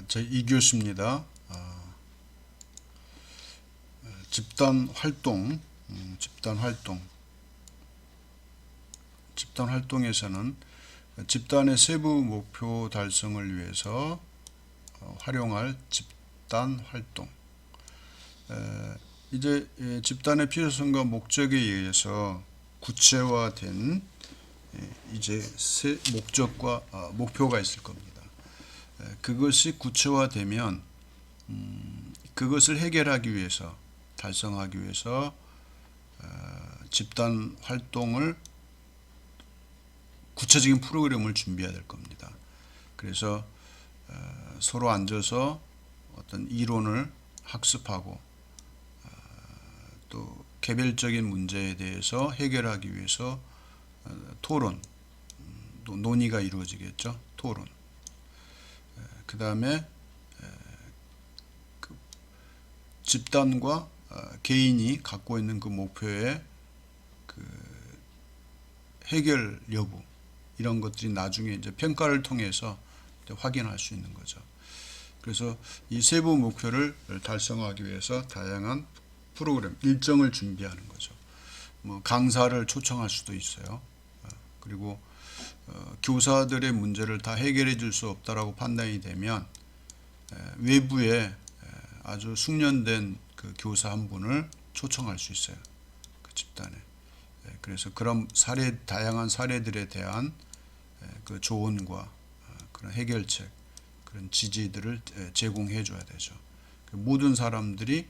저 이교수입니다. 집단 활동, 집단 활동에서는 집단의 세부 목표 달성을 위해서 활용할 집단 활동. 이제 집단의 필요성과 목적에 의해서 구체화된 이제 목적과 목표가 있을 겁니다. 그것이 구체화되면 그것을 해결하기 위해서 달성하기 위해서 집단 활동을 구체적인 프로그램을 준비해야 될 겁니다. 그래서 서로 앉아서 어떤 이론을 학습하고 또 개별적인 문제에 대해서 해결하기 위해서 토론, 논의가 이루어지겠죠. 토론. 그 다음에 집단과 개인이 갖고 있는 그 목표의 그 해결 여부, 이런 것들이 나중에 이제 평가를 통해서 이제 확인할 수 있는 거죠. 그래서 이 세부 목표를 달성하기 위해서 다양한 프로그램, 일정을 준비하는 거죠. 뭐 강사를 초청할 수도 있어요. 그리고 교사들의 문제를 다 해결해 줄 수 없다라고 판단이 되면 외부에 아주 숙련된 그 교사 한 분을 초청할 수 있어요. 그 집단에. 그래서 그런 다양한 사례들에 대한 그 조언과 그런 해결책, 그런 지지들을 제공해 줘야 되죠. 모든 사람들이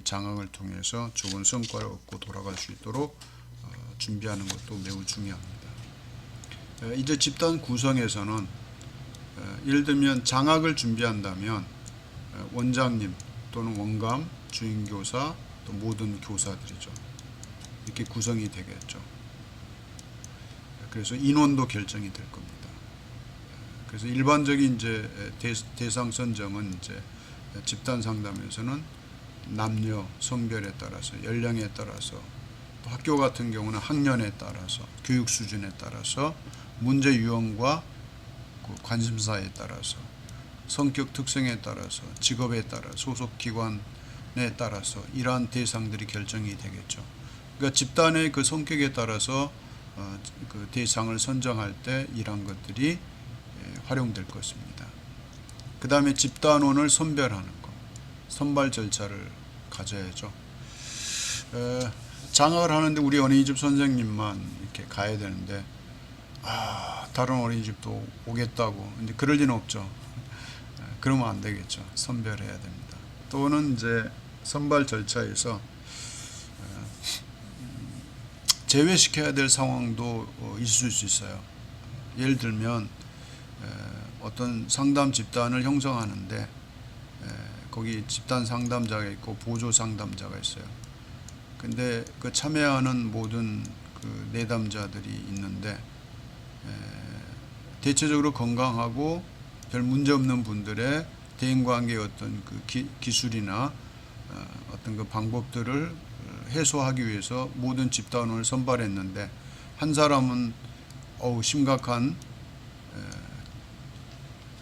장학을 통해서 좋은 성과를 얻고 돌아갈 수 있도록 준비하는 것도 매우 중요합니다. 이제 집단 구성에서는 예를 들면 장학을 준비한다면 원장님 또는 원감, 주임교사, 또 모든 교사들이죠. 이렇게 구성이 되겠죠. 그래서 인원도 결정이 될 겁니다. 그래서 일반적인 이제 대상 선정은 이제 집단 상담에서는 남녀, 성별에 따라서, 연령에 따라서, 또 학교 같은 경우는 학년에 따라서, 교육 수준에 따라서, 문제 유형과 관심사에 따라서, 성격 특성에 따라서, 직업에 따라, 소속 기관에 따라서 이러한 대상들이 결정이 되겠죠. 그러니까 집단의 그 성격에 따라서 그 대상을 선정할 때 이러한 것들이 활용될 것입니다. 그 다음에 집단원을 선별하는 것, 선발 절차를 가져야죠. 장학을 하는데 우리 어린이집 선생님만 이렇게 가야 되는데 다른 어린이집도 오겠다고. 근데 그럴 리는 없죠. 그러면 안 되겠죠. 선별해야 됩니다. 또는 이제 선발 절차에서 제외시켜야 될 상황도 있을 수 있어요. 예를 들면 어떤 상담 집단을 형성하는데 거기 집단 상담자가 있고 보조 상담자가 있어요. 근데 그 참여하는 모든 그 내담자들이 있는데 대체적으로 건강하고 별 문제 없는 분들의 대인관계의 어떤 그 기술이나 어떤 그 방법들을 해소하기 위해서 모든 집단원을 선발했는데 한 사람은 심각한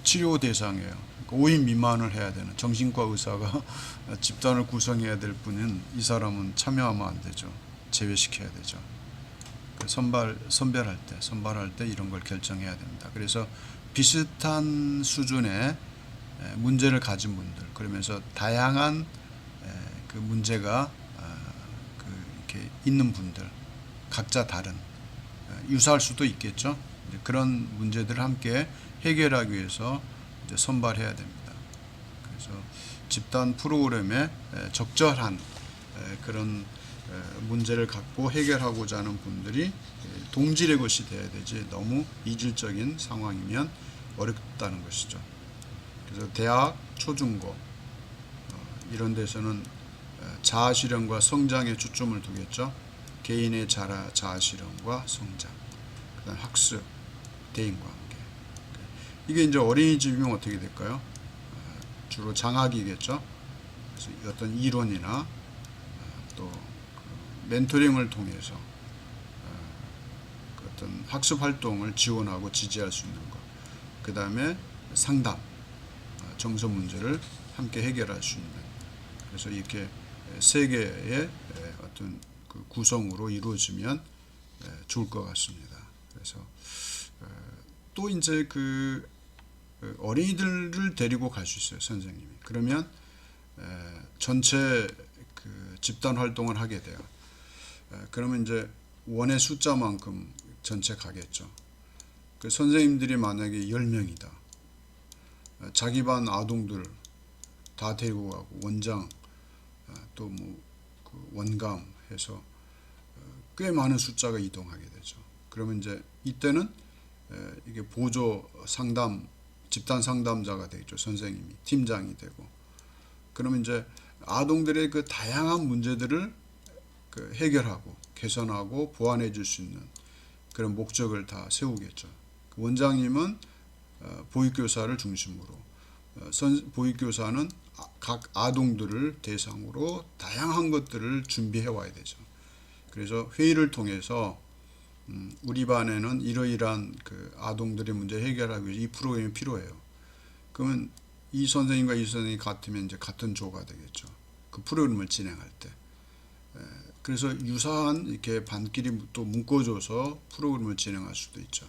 치료 대상이에요. 5인 미만을 해야 되는 정신과 의사가 집단을 구성해야 될 분은 이 사람은 참여하면 안 되죠. 제외시켜야 되죠. 선발할 때 이런 걸 결정해야 됩니다. 그래서 비슷한 수준의 문제를 가진 분들, 그러면서 다양한 그 문제가 이렇게 있는 분들, 각자 다른, 유사할 수도 있겠죠. 그런 문제들을 함께 해결하기 위해서 이제 선발해야 됩니다. 그래서 집단 프로그램에 적절한 그런 문제를 갖고 해결하고자 하는 분들이 동질의 것이 돼야 되지, 너무 이질적인 상황이면 어렵다는 것이죠. 그래서 대학, 초중고 이런 데서는 자아실현과 성장에 초점을 두겠죠. 개인의 자아실현과 성장, 그다음 학습, 대인관계. 이게 이제 어린이집이면 어떻게 될까요? 주로 장학이겠죠. 그래서 어떤 이론이나 또 멘토링을 통해서 어떤 학습 활동을 지원하고 지지할 수 있는 것. 그 다음에 상담, 정서 문제를 함께 해결할 수 있는, 그래서 이렇게 세 개의 어떤 그 구성으로 이루어지면 좋을 것 같습니다. 그래서 또 이제 그 어린이들을 데리고 갈 수 있어요, 선생님이. 그러면 전체 그 집단 활동을 하게 돼요. 그러면 이제 원의 숫자만큼 전체 가겠죠. 그 선생님들이 만약에 10명이다. 자기 반 아동들 다 데리고 가고 원장 또 뭐 그 원감 해서 꽤 많은 숫자가 이동하게 되죠. 그러면 이제 이때는 이게 보조 상담 집단 상담자가 되겠죠. 선생님이 팀장이 되고, 그러면 이제 아동들의 그 다양한 문제들을 그 해결하고 개선하고 보완해 줄 수 있는 그런 목적을 다 세우겠죠. 원장님은 보육교사를 중심으로, 보육교사는 각 아동들을 대상으로 다양한 것들을 준비해 와야 되죠. 그래서 회의를 통해서 우리 반에는 이러이러한 그 아동들의 문제 해결하기 위해 이 프로그램이 필요해요. 그러면 이 선생님과 이 선생님이 같으면 이제 같은 조가 되겠죠. 그 프로그램을 진행할 때. 그래서 유사한 이렇게 반끼리 또 묶어줘서 프로그램을 진행할 수도 있죠.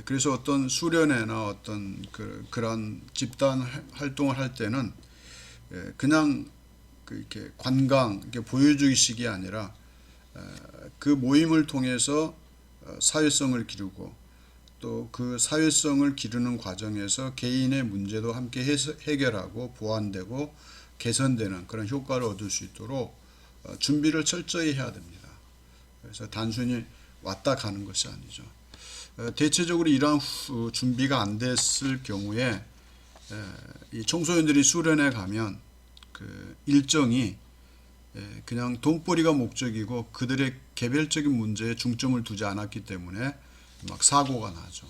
그래서 어떤 수련회나 어떤 그런 집단 활동을 할 때는 그냥 이렇게 관광, 이렇게 보여주기식이 아니라 그 모임을 통해서 사회성을 기르고 또 그 사회성을 기르는 과정에서 개인의 문제도 함께 해결하고 보완되고 개선되는 그런 효과를 얻을 수 있도록 준비를 철저히 해야 됩니다. 그래서 단순히 왔다 가는 것이 아니죠. 대체적으로 이러한 준비가 안 됐을 경우에 이 청소년들이 수련회 가면 그 일정이 그냥 돈벌이가 목적이고 그들의 개별적인 문제에 중점을 두지 않았기 때문에 막 사고가 나죠.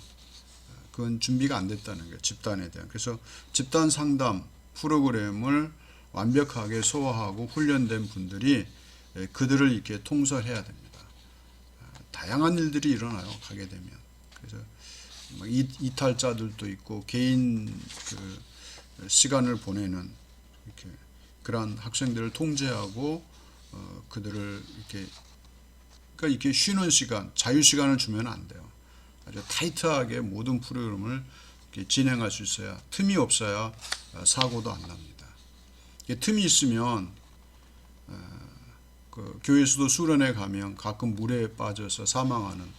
그건 준비가 안 됐다는 거예요, 집단에 대한. 그래서 집단 상담 프로그램을 완벽하게 소화하고 훈련된 분들이 그들을 이렇게 통솔해야 됩니다. 다양한 일들이 일어나요, 가게 되면. 그래서 이탈자들도 있고 개인 그 시간을 보내는 이렇게 그러한 학생들을 통제하고 그들을 이렇게, 그러니까 이렇게 쉬는 시간, 자유 시간을 주면 안 돼요. 아주 타이트하게 모든 프로그램을 이렇게 진행할 수 있어야, 틈이 없어야 사고도 안 납니다. 틈이 있으면 그 교회에서도 수련회 가면 가끔 물에 빠져서 사망하는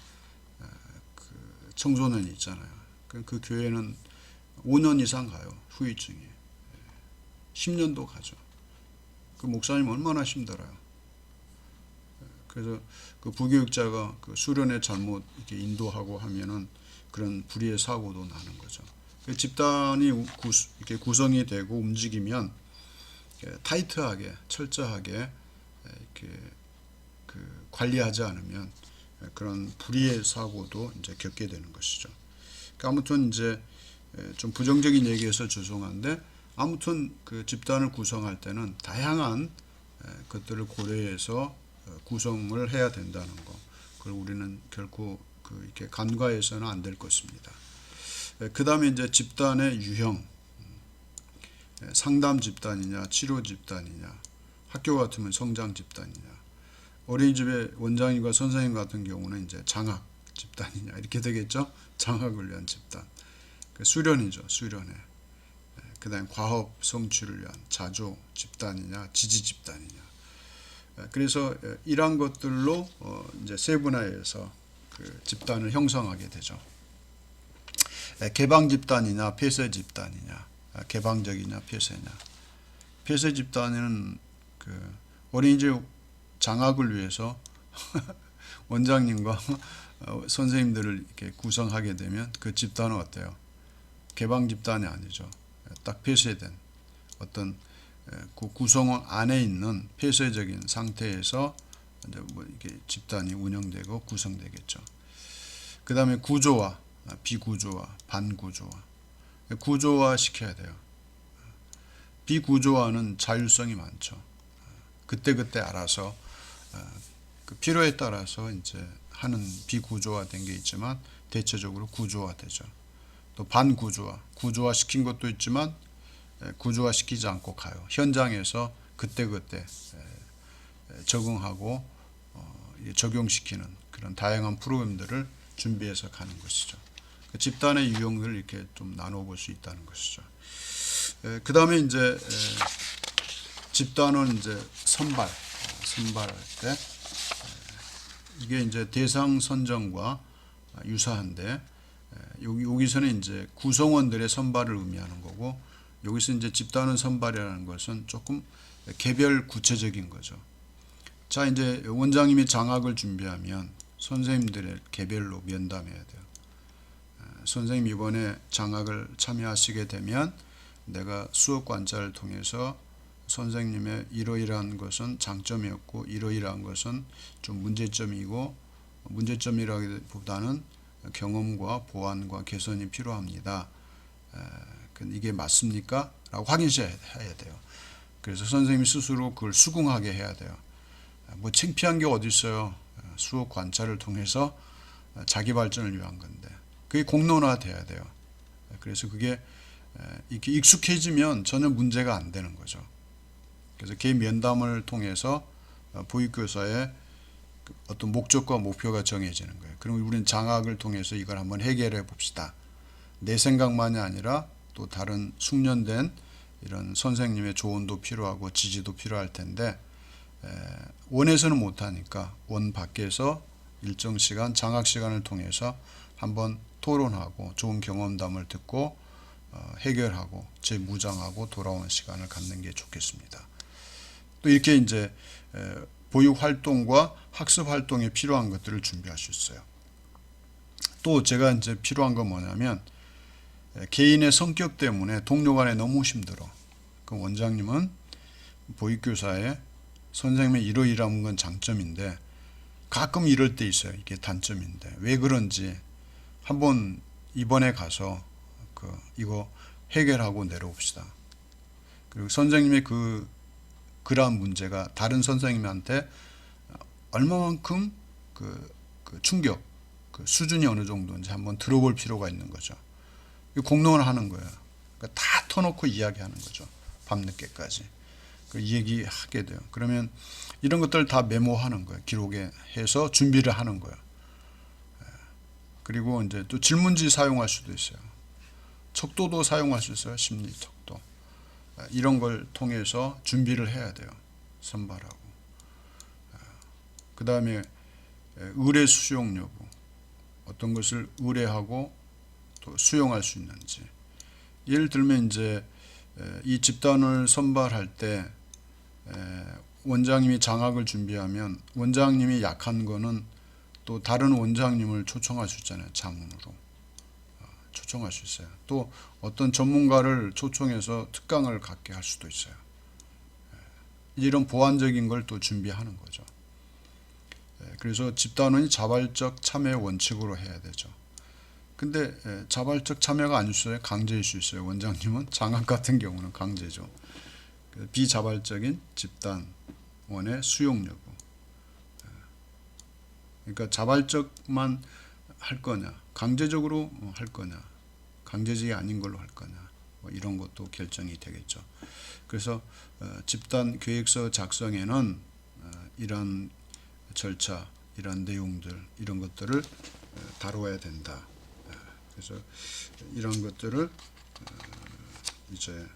그 청소년이 있잖아요. 그 교회는 5년 이상 가요, 후유증이. 10년도 가죠. 그 목사님 얼마나 힘들어요. 그래서 그 부교육자가 그 수련회 잘못 이렇게 인도하고 하면은 그런 불의의 사고도 나는 거죠. 그 집단이 이렇게 구성이 되고 움직이면 타이트하게 철저하게 이렇게 그 관리하지 않으면 그런 불의의 사고도 이제 겪게 되는 것이죠. 그러니까 아무튼 이제 좀 부정적인 얘기해서 죄송한데, 아무튼 그 집단을 구성할 때는 다양한 것들을 고려해서 구성을 해야 된다는 거. 그걸 우리는 결코 이렇게 간과해서는 안 될 것입니다. 그 다음에 이제 집단의 유형, 상담 집단이냐, 치료 집단이냐, 학교 같으면 성장 집단이냐, 어린이집의 원장님과 선생님 같은 경우는 이제 장학 집단이냐 이렇게 되겠죠. 장학을 위한 집단, 수련이죠, 수련회. 그 다음에 과업 성취를 위한 자조 집단이냐, 지지 집단이냐. 그래서 이러한 것들로 이제 세분화해서 그 집단을 형성하게 되죠. 개방 집단이냐, 폐쇄 집단이냐, 개방적이냐, 폐쇄냐. 폐쇄 집단은 그 어린이집 장학을 위해서 원장님과 선생님들을 이렇게 구성하게 되면 그 집단은 어때요? 개방 집단이 아니죠. 딱 폐쇄된 어떤 그 구성원 안에 있는 폐쇄적인 상태에서 이제 뭐 이게 집단이 운영되고 구성되겠죠. 그 다음에 구조화, 비구조화, 반구조화. 구조화 시켜야 돼요. 비구조화는 자율성이 많죠. 그때그때 알아서 그 필요에 따라서 이제 하는 비구조화된 게 있지만 대체적으로 구조화되죠. 또 반구조화, 구조화 시킨 것도 있지만 구조화시키지 않고 가요. 현장에서 그때그때 적응하고 적용시키는 그런 다양한 프로그램들을 준비해서 가는 것이죠. 그 집단의 유형을 이렇게 좀 나눠볼 수 있다는 것이죠. 그 다음에 이제 집단은 이제 선발할 때 이게 이제 대상 선정과 유사한데 여기서는 이제 구성원들의 선발을 의미하는 거고 여기서 이제 집단원 선발이라는 것은 조금 개별 구체적인 거죠. 자, 이제 원장님이 장학을 준비하면 선생님들의 개별로 면담해야 돼요. 선생님 이번에 장학을 참여하시게 되면 내가 수업 관찰을 통해서 선생님의 이러이러한 것은 장점이었고 이러이러한 것은 좀 문제점이고 문제점이라기보다는 경험과 보완과 개선이 필요합니다. 이게 맞습니까? 라고 확인해야 돼요. 그래서 선생님이 스스로 그걸 수긍하게 해야 돼요. 뭐 창피한 게 어디 있어요? 수업 관찰을 통해서 자기 발전을 위한 건데 그게 공론화돼야 돼요. 그래서 그게 이렇게 익숙해지면 전혀 문제가 안 되는 거죠. 그래서 개 면담을 통해서 보육교사의 어떤 목적과 목표가 정해지는 거예요. 그럼 우리는 장학을 통해서 이걸 한번 해결해 봅시다. 내 생각만이 아니라 또 다른 숙련된 이런 선생님의 조언도 필요하고 지지도 필요할 텐데 원에서는 못하니까 원 밖에서 일정 시간 장학 시간을 통해서 한번 토론하고 좋은 경험담을 듣고 해결하고 재무장하고 돌아오는 시간을 갖는 게 좋겠습니다. 또 이렇게 이제 보육 활동과 학습 활동에 필요한 것들을 준비할 수 있어요. 또 제가 이제 필요한 건 뭐냐면 개인의 성격 때문에 동료 간에 너무 힘들어. 그럼 원장님은 보육교사에 선생님의 이러이러한 건 장점인데 가끔 이럴 때 있어요. 이게 단점인데 왜 그런지 한번 이번에 가서 이거 해결하고 내려옵시다. 그리고 선생님의 그러한 문제가 다른 선생님한테 얼마만큼 그 충격, 수준이 어느 정도인지 한번 들어볼 필요가 있는 거죠. 공론을 하는 거예요. 그러니까 다 터놓고 이야기하는 거죠. 밤늦게까지. 얘기하게 돼요. 그러면 이런 것들을 다 메모하는 거예요. 기록에 해서 준비를 하는 거예요. 그리고 이제 또 질문지 사용할 수도 있어요. 척도도 사용할 수 있어요. 심리 척도. 이런 걸 통해서 준비를 해야 돼요. 선발하고. 그 다음에 의뢰 수용 여부. 어떤 것을 의뢰하고 또 수용할 수 있는지. 예를 들면 이제 이 집단을 선발할 때 원장님이 장학을 준비하면 원장님이 약한 거는 또 다른 원장님을 초청할 수 있잖아요. 자문으로. 초청할 수 있어요. 또 어떤 전문가를 초청해서 특강을 갖게 할 수도 있어요. 이런 보완적인 걸 또 준비하는 거죠. 그래서 집단원이 자발적 참여의 원칙으로 해야 되죠. 근데 자발적 참여가 아닐 수 있어요. 강제일 수 있어요. 원장님은 장학 같은 경우는 강제죠. 비자발적인 집단원의 수용 여부. 그러니까 자발적만 할 거냐, 강제적으로 할 거냐, 강제적이 아닌 걸로 할 거냐, 뭐 이런 것도 결정이 되겠죠. 그래서 집단 계획서 작성에는 이런 절차, 이런 내용들, 이런 것들을 다루어야 된다. 그래서 이런 것들을 이제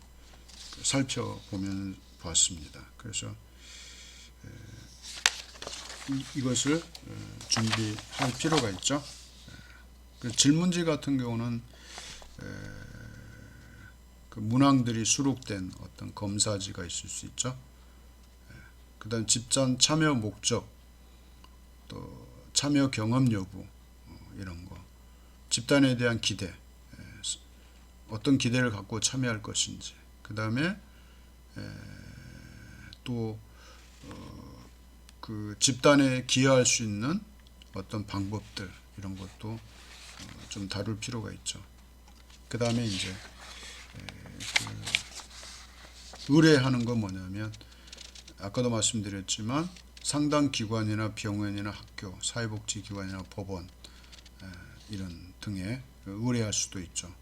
살펴보면 보았습니다. 그래서 이것을 준비할 필요가 있죠. 질문지 같은 경우는 그 문항들이 수록된 어떤 검사지가 있을 수 있죠. 그 다음 집단 참여 목적, 또 참여 경험 여부, 이런 거. 집단에 대한 기대, 어떤 기대를 갖고 참여할 것인지. 그 다음에 또 그 집단에 기여할 수 있는 어떤 방법들, 이런 것도 좀 다룰 필요가 있죠. 그 다음에 이제 의뢰하는 건 뭐냐면 아까도 말씀드렸지만 상당 기관이나 병원이나 학교, 사회복지기관이나 법원 이런 등에 의뢰할 수도 있죠.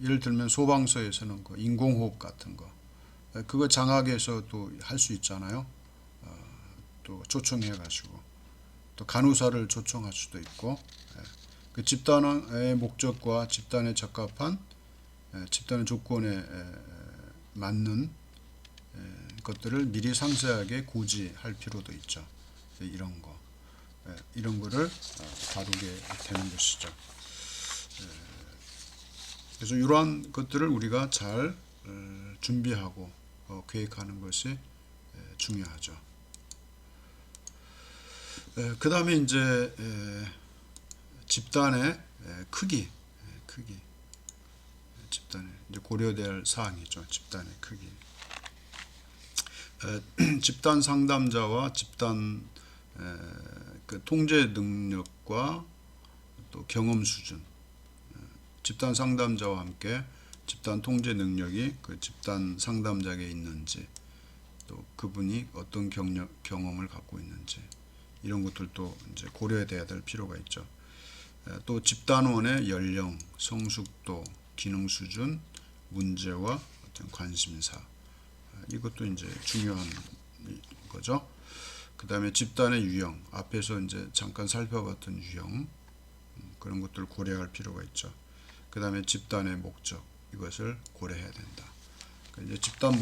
예를 들면 소방서에서는 그 인공호흡 같은 거, 그거 장학에서도 할 수 있잖아요. 또 초청해가지고 또 간호사를 초청할 수도 있고, 그 집단의 목적과 집단에 적합한 집단의 조건에 맞는 것들을 미리 상세하게 고지할 필요도 있죠. 이런 거를 다루게 되는 것이죠. 그래서 이러한 것들을 우리가 잘 준비하고 계획하는 것이 중요하죠. 그 다음에 이제 집단의 크기, 집단의 이제 고려될 사항이죠. 집단의 크기. 집단 상담자와 집단 그 통제 능력과 또 경험 수준, 집단 상담자와 함께 집단 통제 능력이 그 집단 상담자에게 있는지, 또 그분이 어떤 경험을 갖고 있는지, 이런 것들도 이제 고려돼야 될 필요가 있죠. 또 집단원의 연령, 성숙도, 기능 수준, 문제와 어떤 관심사, 이것도 이제 중요한 거죠. 그 다음에 집단의 유형, 앞에서 이제 잠깐 살펴봤던 유형, 그런 것들을 고려할 필요가 있죠. 그 다음에 집단의 목적, 이것을 고려해야 된다. 이제 집단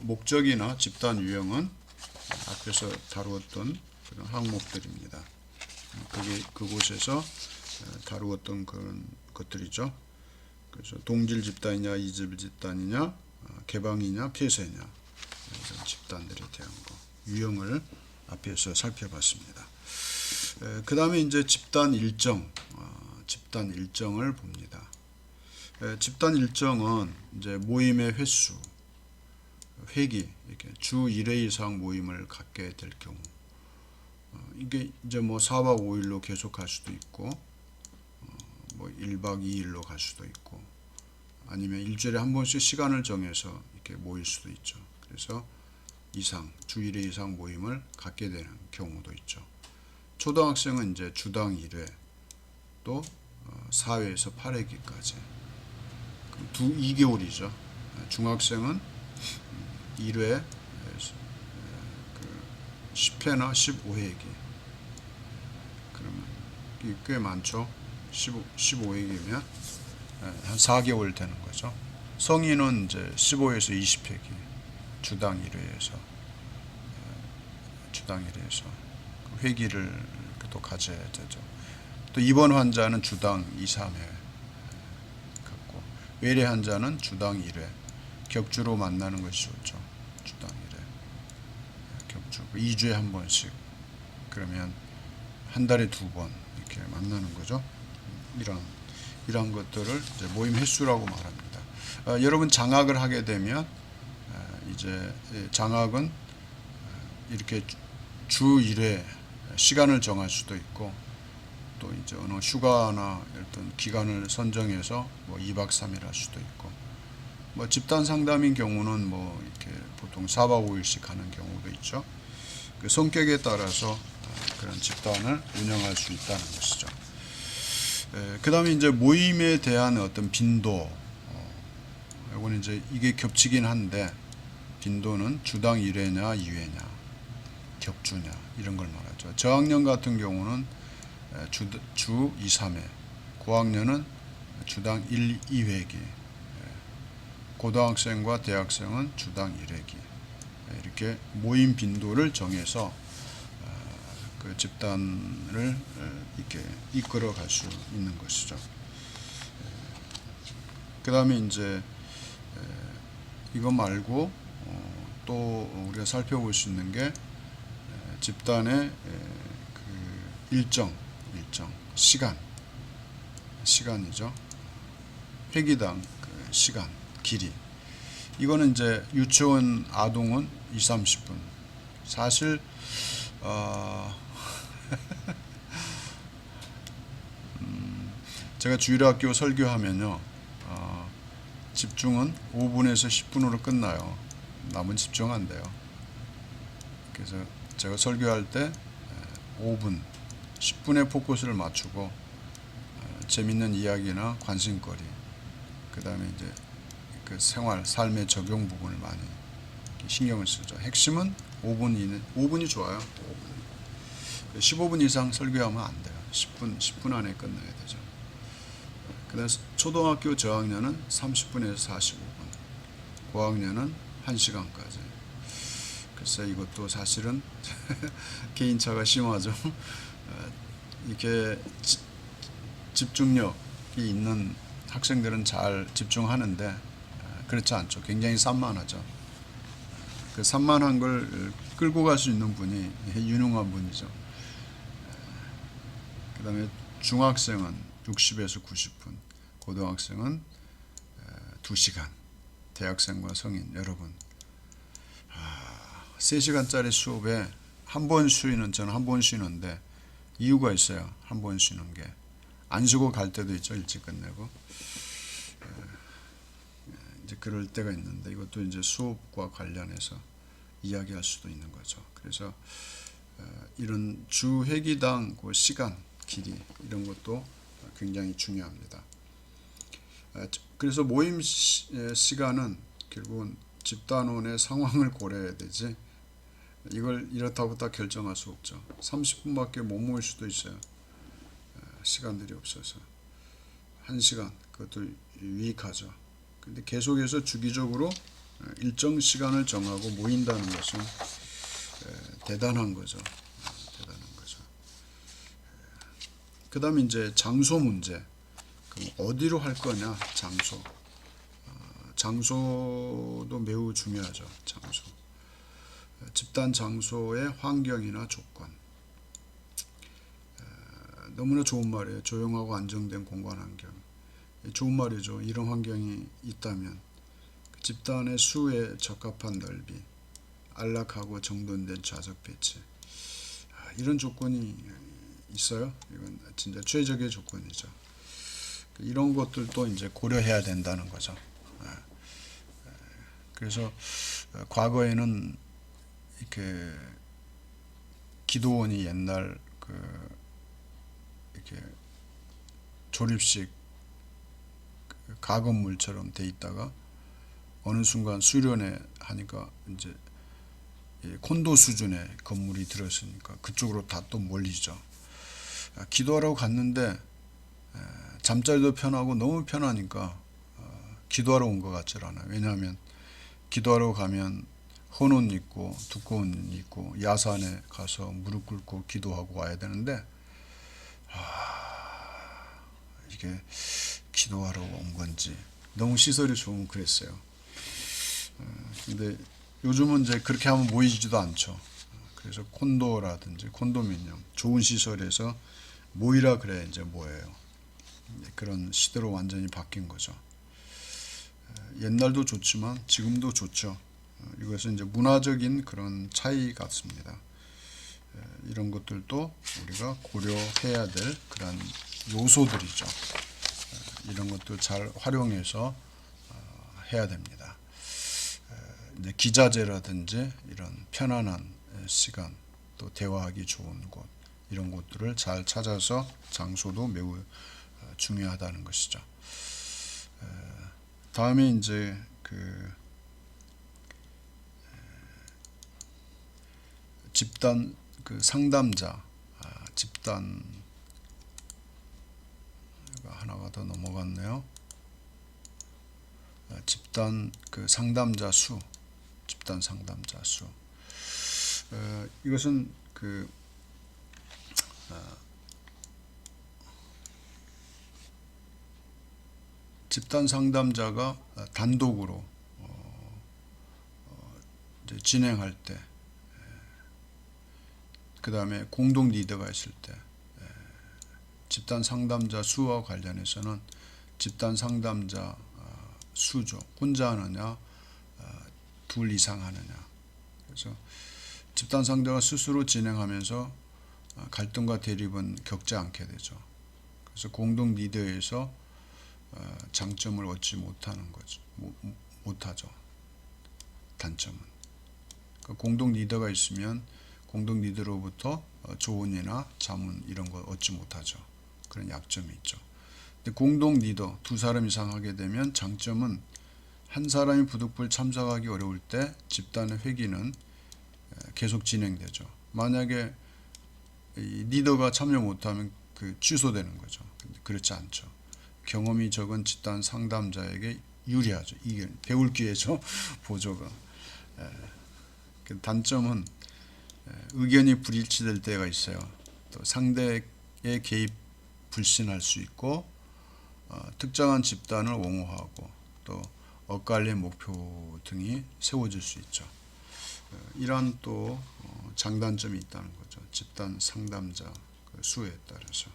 목적이나 집단 유형은 앞에서 다루었던 그런 항목들입니다. 그곳에서 다루었던 그런 것들이죠. 그래서 동질 집단이냐, 이질 집단이냐, 개방이냐, 폐쇄냐, 이런 집단들에 대한 거, 유형을 앞에서 살펴봤습니다. 그 다음에 이제 집단 일정을 봅니다. 집단 일정은 이제 모임의 횟수, 회기, 이렇게 주 1회 이상 모임을 갖게 될 경우, 이게 이제 뭐 4박 5일로 계속 갈 수도 있고, 뭐 1박 2일로 갈 수도 있고, 아니면 일주일에 한 번씩 시간을 정해서 이렇게 모일 수도 있죠. 그래서 주 1회 이상 모임을 갖게 되는 경우도 있죠. 초등학생은 이제 주당 1회, 또 4회에서 8회기까지. 2개월이죠. 중학생은 1회 10회나 15회기. 그러면 꽤 많죠. 15회기면 한 4개월 되는 거죠. 성인은 이제 15에서 20회기. 주당 1회에서 회기를 또 가져야 되죠. 또 입원 환자는 주당 2, 3회 갖고, 외래 환자는 주당 1회, 격주로 만나는 것이 좋죠. 주당 1회, 격주 2주에 한 번씩, 그러면 한 달에 2번 이렇게 만나는 거죠. 이런 것들을 이제 모임 횟수라고 말합니다. 여러분 장학을 하게 되면 이제 장학은 이렇게 주 1회 시간을 정할 수도 있고, 또 이제 어느 휴가나 어떤 기간을 선정해서 뭐 2박 3일 할 수도 있고, 뭐 집단 상담인 경우는 뭐 이렇게 보통 4박 5일씩 하는 경우도 있죠. 그 성격에 따라서 그런 집단을 운영할 수 있다는 것이죠. 그 다음에 이제 모임에 대한 어떤 빈도, 이거는 이제 이게 겹치긴 한데, 빈도는 주당 1회냐 2회냐 격주냐 이런 걸 말하죠. 저학년 같은 경우는 주 2, 3회, 고학년은 주당 1, 2회기, 고등학생과 대학생은 주당 1회기, 이렇게 모임 빈도를 정해서 그 집단을 이렇게 이끌어 갈 수 있는 것이죠. 그 다음에 이제 이거 말고 또 우리가 살펴볼 수 있는 게 집단의 그 일정, 시간이죠. 회기당 그 시간, 길이. 이거는 이제 유치원 아동은 2, 30분. 사실 제가 주일학교 설교하면요, 집중은 5분에서 10분으로 끝나요. 남은 집중 안 돼요. 그래서 제가 설교할 때 5분, 10분의 포커스를 맞추고 재밌는 이야기나 관심거리, 그 다음에 이제 그 생활, 삶의 적용 부분을 많이 신경을 쓰죠. 핵심은 5분 이내, 5분이 좋아요. 5분. 15분 이상 설교하면 안 돼요. 10분 안에 끝내야 되죠. 그래서 초등학교 저학년은 30분에서 45분, 고학년은 1시간까지. 글쎄 이것도 사실은 개인차가 심하죠. 이렇게 집중력이 있는 학생들은 잘 집중하는데 그렇지 않죠. 굉장히 산만하죠. 그 산만한 걸 끌고 갈 수 있는 분이 유능한 분이죠. 그 다음에 중학생은 60에서 90분, 고등학생은 2시간, 대학생과 성인 여러분 3시간짜리 수업에 한 번 쉬는, 저는 한 번 쉬는데 이유가 있어요. 한 번 쉬는 게 안 쉬고 갈 때도 있죠. 일찍 끝내고 이제 그럴 때가 있는데 이것도 이제 수업과 관련해서 이야기할 수도 있는 거죠. 그래서 이런 주 회기당 그 시간 길이 이런 것도 굉장히 중요합니다. 그래서 모임 시간은 결국은 집단원의 상황을 고려해야 되지 이걸 이렇다고 딱 결정할 수 없죠. 30분밖에 못 모일 수도 있어요. 시간들이 없어서 1시간 그것도 유익하죠. 근데 계속해서 주기적으로 일정 시간을 정하고 모인다는 것은 대단한 거죠. 대단한 거죠. 그 다음에 이제 장소 문제. 그럼 어디로 할 거냐? 장소. 장소도 매우 중요하죠. 장소. 집단 장소의 환경이나 조건. 너무나 좋은 말이에요. 조용하고 안정된 공간 환경. 좋은 말이죠. 이런 환경이 있다면 집단의 수에 적합한 넓이, 안락하고 정돈된 좌석 배치. 이런 조건이 있어요. 이건 진짜 최적의 조건이죠. 이런 것들도 이제 고려해야 된다는 거죠. 그래서 과거에는 이렇게 기도원이 옛날 이렇게 조립식 가건물처럼 돼 있다가 어느 순간 수련회 하니까 이제 콘도 수준의 건물이 들었으니까 그쪽으로 다 또 몰리죠. 기도하러 갔는데 잠자리도 편하고 너무 편하니까 기도하러 온 것 같지 않아요. 왜냐하면 기도하러 가면 헌 옷 입고 두꺼운 옷 입고 야산에 가서 무릎 꿇고 기도하고 와야 되는데 이게 기도하러 온 건지 너무 시설이 좋으면 그랬어요. 근데 요즘은 이제 그렇게 하면 모이지도 않죠. 그래서 콘도라든지 콘도미니엄 좋은 시설에서 모이라 그래 이제 모여요. 그런 시대로 완전히 바뀐 거죠. 옛날도 좋지만 지금도 좋죠. 이것은 이제 문화적인 그런 차이 같습니다. 이런 것들도 우리가 고려해야 될 그런 요소들이죠. 이런 것들 잘 활용해서 해야 됩니다. 이제 기자재라든지 이런 편안한 시간, 또 대화하기 좋은 곳, 이런 곳들을 잘 찾아서 장소도 매우 중요하다는 것이죠. 다음에 이제 집단 상담자, 집단 하나가 더 넘어갔네요. 집단 상담자 수, 집단 상담자 수. 이것은 집단 상담자가 단독으로 이제 진행할 때, 그 다음에 공동 리더가 있을 때, 집단 상담자 수와 관련해서는 집단 상담자 수죠. 혼자 하느냐, 둘 이상 하느냐. 그래서 집단 상담가 스스로 진행하면서 갈등과 대립은 겪지 않게 되죠. 그래서 공동 리더에서 장점을 얻지 못하는 거죠. 못하죠. 단점은. 그러니까 공동 리더가 있으면 공동 리더로부터 조언이나 자문 이런 거 얻지 못하죠. 그런 약점이 있죠. 근데 공동 리더 두 사람 이상 하게 되면 장점은 한 사람이 부득불 참석하기 어려울 때 집단의 회기는 계속 진행되죠. 만약에 이 리더가 참여 못하면 그 취소되는 거죠. 근데 그렇지 않죠. 경험이 적은 집단 상담자에게 유리하죠. 이게 배울 기회죠. 보조가. 그 단점은 의견이 불일치될 때가 있어요. 또 상대의 개입 불신할 수 있고 특정한 집단을 옹호하고 또 엇갈린 목표 등이 세워질 수 있죠. 이러한 또 장단점이 있다는 거죠. 집단 상담자 수에 따라서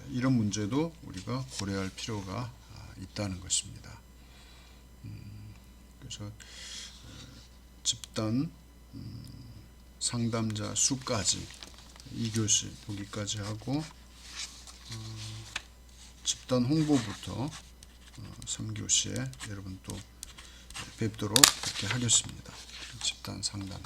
이런 문제도 우리가 고려할 필요가 있다는 것입니다. 그래서 집단 상담자 수까지 2교시 여기까지 하고 집단 홍보부터 3교시에 여러분 또 뵙도록 그렇게 하겠습니다. 집단 상담.